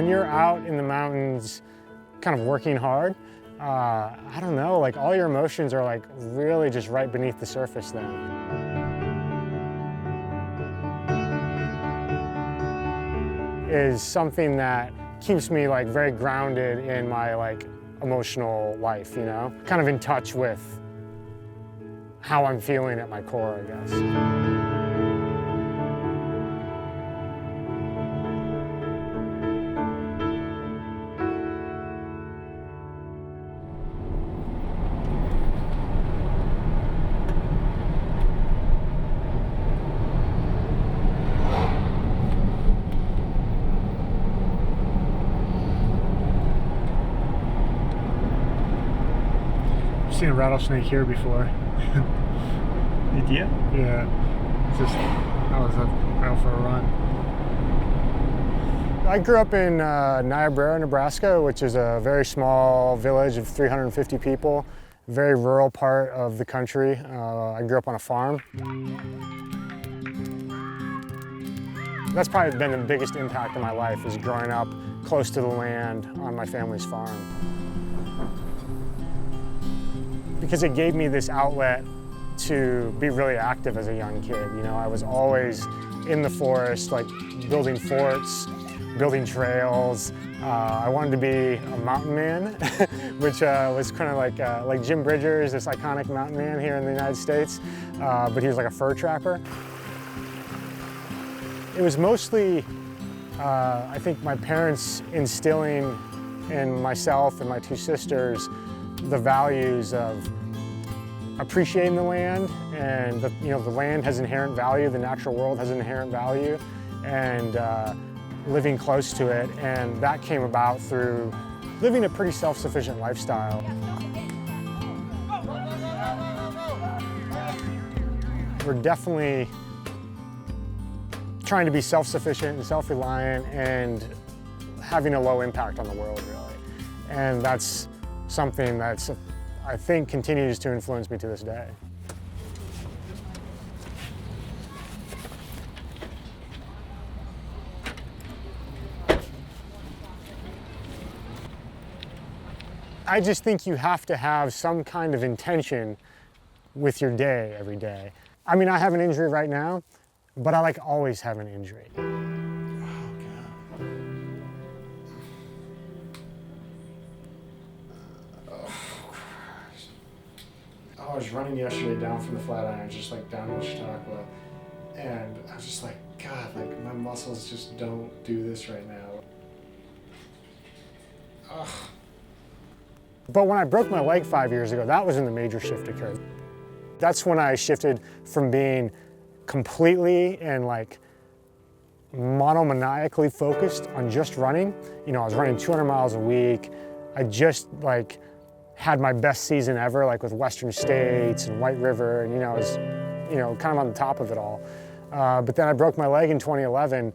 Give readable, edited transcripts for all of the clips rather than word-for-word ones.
when you're out in the mountains kind of working hard, I don't know, like all your emotions are like really just right beneath the surface then. Is something that keeps me like very grounded in my like emotional life, you know? Kind of in touch with how I'm feeling at my core, I guess. I've seen a rattlesnake here before. You did? Yeah. I was out for a run. I grew up in Niobrara, Nebraska, which is a very small village of 350 people, very rural part of the country. I grew up on a farm. That's probably been the biggest impact of my life, is growing up close to the land on my family's farm. Because it gave me this outlet to be really active as a young kid. You know, I was always in the forest, like building forts, building trails. I wanted to be a mountain man, which was kind of like Jim Bridgers, this iconic mountain man here in the United States, but he was like a fur trapper. It was mostly, I think, my parents instilling in myself and my two sisters the values of appreciating the land, and the land has inherent value, the natural world has inherent value, and living close to it. And that came about through living a pretty self-sufficient lifestyle. We're definitely trying to be self-sufficient and self-reliant and having a low impact on the world, really. And that's something that's, I think, continues to influence me to this day. I just think you have to have some kind of intention with your day every day. I mean, I have an injury right now, but I like always have an injury. I was running yesterday down from the Flatiron, just like down to Chautauqua, and I was just like, God, like my muscles just don't do this right now. Ugh. But when I broke my leg 5 years ago, that was when the major shift occurred. That's when I shifted from being completely and like monomaniacally focused on just running. You know, I was running 200 miles a week. I just like had my best season ever, like with Western States and White River, and I was, kind of on the top of it all. But then I broke my leg in 2011,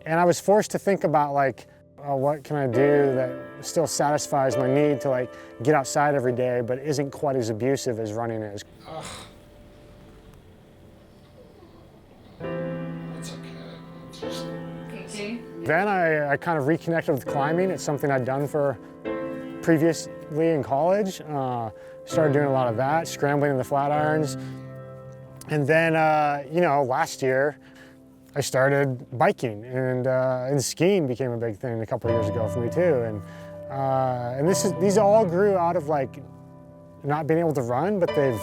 and I was forced to think about like, what can I do that still satisfies my need to like get outside every day, but isn't quite as abusive as running is. Ugh. That's okay. Then I kind of reconnected with climbing. It's something I'd done for previously in college. Started doing a lot of that, scrambling in the Flatirons. And then, last year, I started biking, and skiing became a big thing a couple of years ago for me too. And these all grew out of like not being able to run, but they've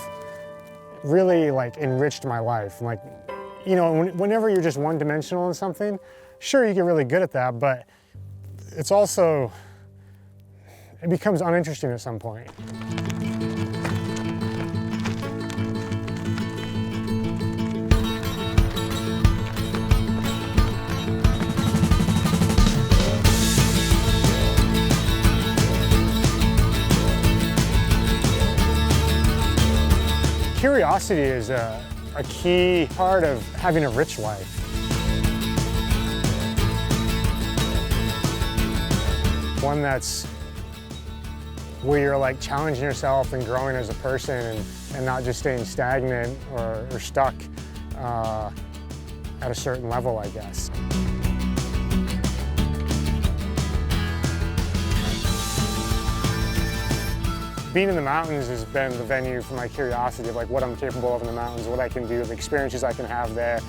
really like enriched my life. Like, whenever you're just one-dimensional in something, sure, you get really good at that, but it's also, it becomes uninteresting at some point. Curiosity is a key part of having a rich life. One that's where you're like challenging yourself and growing as a person, and not just staying stagnant or stuck at a certain level, I guess. being in the mountains has been the venue for my curiosity of like what I'm capable of in the mountains, what I can do, the experiences I can have there,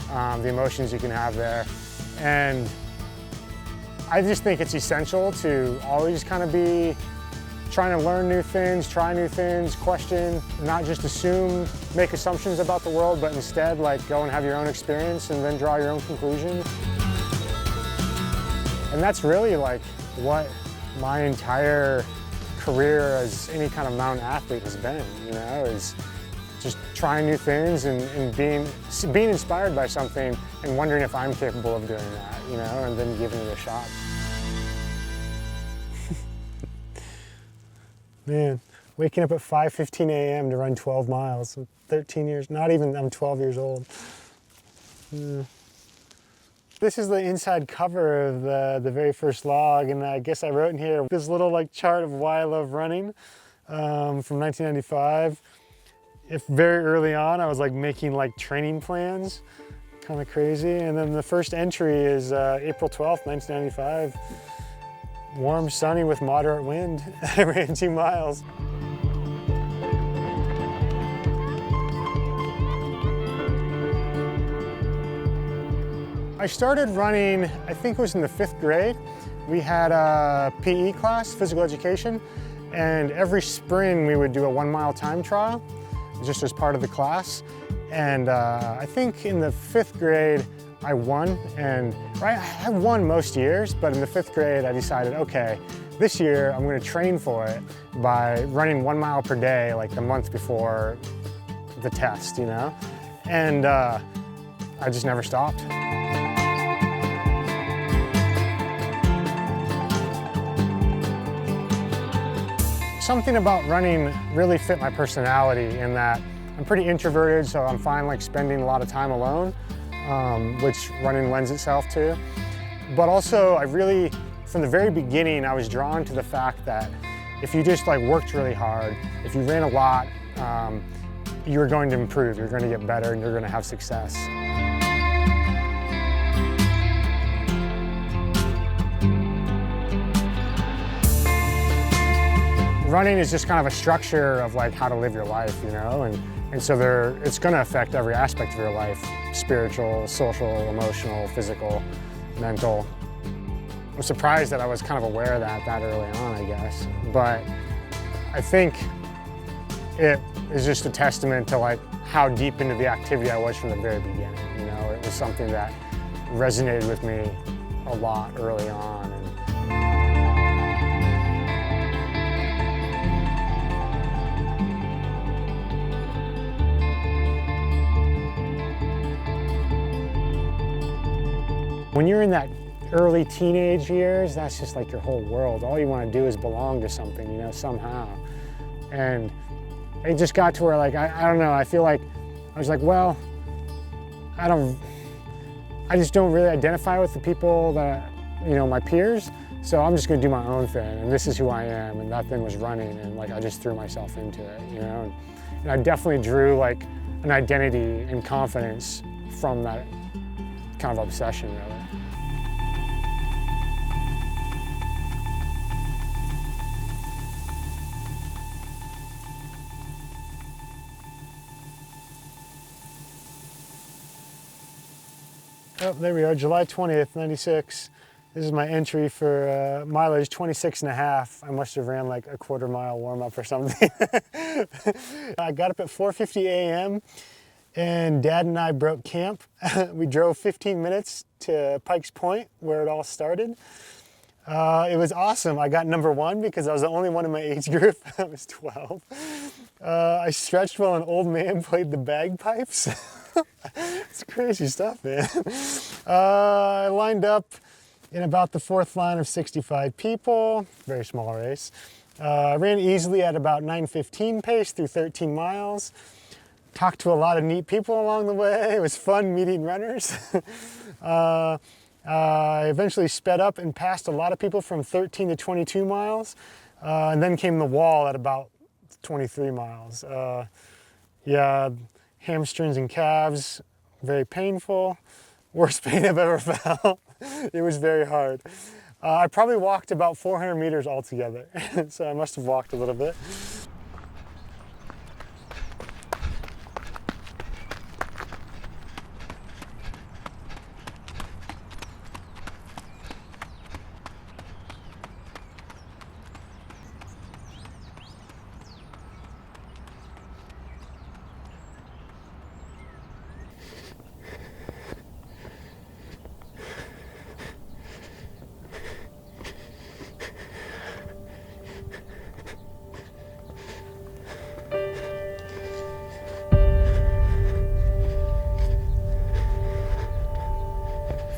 the emotions you can have there. And I just think it's essential to always kind of be trying to learn new things, try new things, question, not just assume, make assumptions about the world, but instead like go and have your own experience and then draw your own conclusions. And that's really like what my entire career as any kind of mountain athlete has been, you know, is just trying new things and being inspired by something and wondering if I'm capable of doing that, you know, and then giving it a shot. Man, waking up at 5:15 a.m. to run 12 miles, 13 years, not even, I'm 12 years old. This is the inside cover of the very first log, and I guess I wrote in here this little like chart of why I love running from 1995. If very early on I was like making like training plans, kind of crazy. And then the first entry is April 12th, 1995. Warm, sunny with moderate wind. I ran 2 miles. I started running, I think it was in the 5th grade. We had a PE class, physical education, and every spring we would do a 1 mile time trial, just as part of the class. And I think in the 5th grade, I won, and I won most years, but in the 5th grade I decided, okay, this year I'm gonna train for it by running 1 mile per day like the month before the test, you know? And I just never stopped. Something about running really fit my personality in that I'm pretty introverted, so I'm fine like spending a lot of time alone. Which running lends itself to. But also, I really, from the very beginning, I was drawn to the fact that if you just like worked really hard, if you ran a lot, you're going to improve, you're going to get better, and you're going to have success. Running is just kind of a structure of like how to live your life, you know, and so it's going to affect every aspect of your life, spiritual, social, emotional, physical, mental. I'm surprised that I was kind of aware of that early on, I guess. But I think it is just a testament to like how deep into the activity I was from the very beginning. You know, it was something that resonated with me a lot early on. When you're in that early teenage years, that's just like your whole world. All you want to do is belong to something, you know, somehow. And it just got to where like, I don't know, I feel like, I was like, well, I just don't really identify with the people that, you know, my peers. So I'm just gonna do my own thing, and this is who I am, and that thing was running, and like I just threw myself into it, you know. And I definitely drew like an identity and confidence from that kind of obsession, really. Oh, there we are, July 20th, 96. This is my entry for mileage 26.5. I must have ran like a quarter mile warm up or something. I got up at 4:50 a.m. and Dad and I broke camp. We drove 15 minutes to Pikes Point where it all started. It was awesome. I got number 1 because I was the only one in my age group. I was 12. I stretched while an old man played the bagpipes. It's crazy stuff, man. I lined up in about the 4th line of 65 people, very small race. I ran easily at about 9:15 pace through 13 miles. Talked to a lot of neat people along the way. It was fun meeting runners. I eventually sped up and passed a lot of people from 13 to 22 miles. And then came the wall at about 23 miles. Yeah, hamstrings and calves, very painful. Worst pain I've ever felt. It was very hard. I probably walked about 400 meters altogether, so I must have walked a little bit.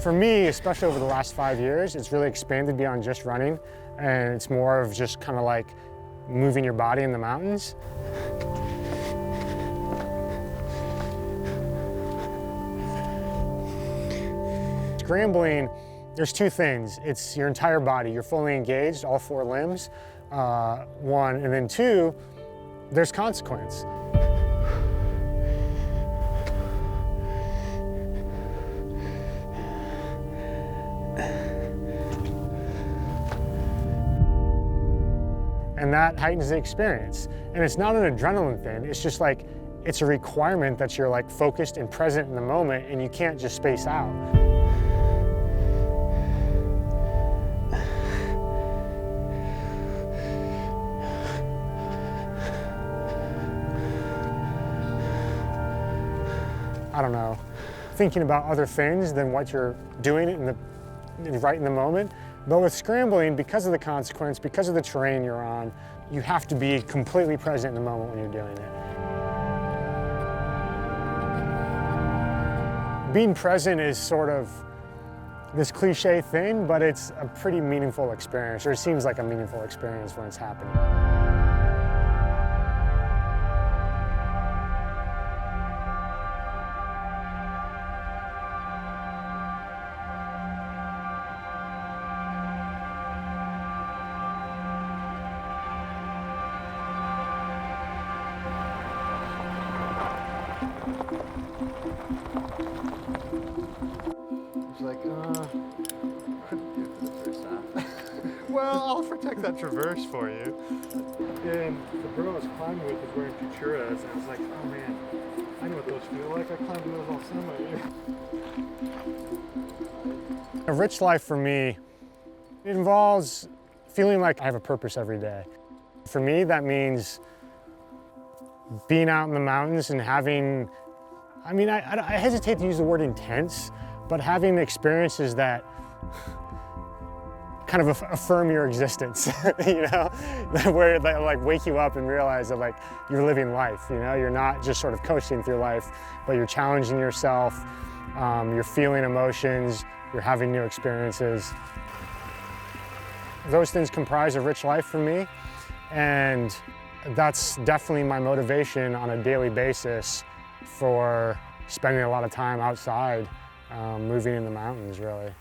For me, especially over the last 5 years, it's really expanded beyond just running, and it's more of just kind of like moving your body in the mountains. Scrambling, there's two things. It's your entire body. You're fully engaged, all four limbs, one, and then two, there's consequence. And that heightens the experience. And it's not an adrenaline thing, it's just like, it's a requirement that you're like focused and present in the moment and you can't just space out. I don't know, thinking about other things than what you're doing right in the moment. But with scrambling, because of the consequence, because of the terrain you're on, you have to be completely present in the moment when you're doing it. Being present is sort of this cliche thing, but it's a pretty meaningful experience, or it seems like a meaningful experience when it's happening. It's like, couldn't do it for the first half. Well, I'll protect that traverse for you. And the girl I was climbing with was wearing Futuras, and I was like, oh man, I know what those feel like. I climbed those all summer. A rich life for me, it involves feeling like I have a purpose every day. For me, that means being out in the mountains and having, I mean, I hesitate to use the word intense, but having experiences that kind of affirm your existence, you know, where they like wake you up and realize that like you're living life, you know, you're not just sort of coasting through life, but you're challenging yourself, you're feeling emotions, you're having new experiences. Those things comprise a rich life for me, and that's definitely my motivation on a daily basis for spending a lot of time outside, moving in the mountains, really.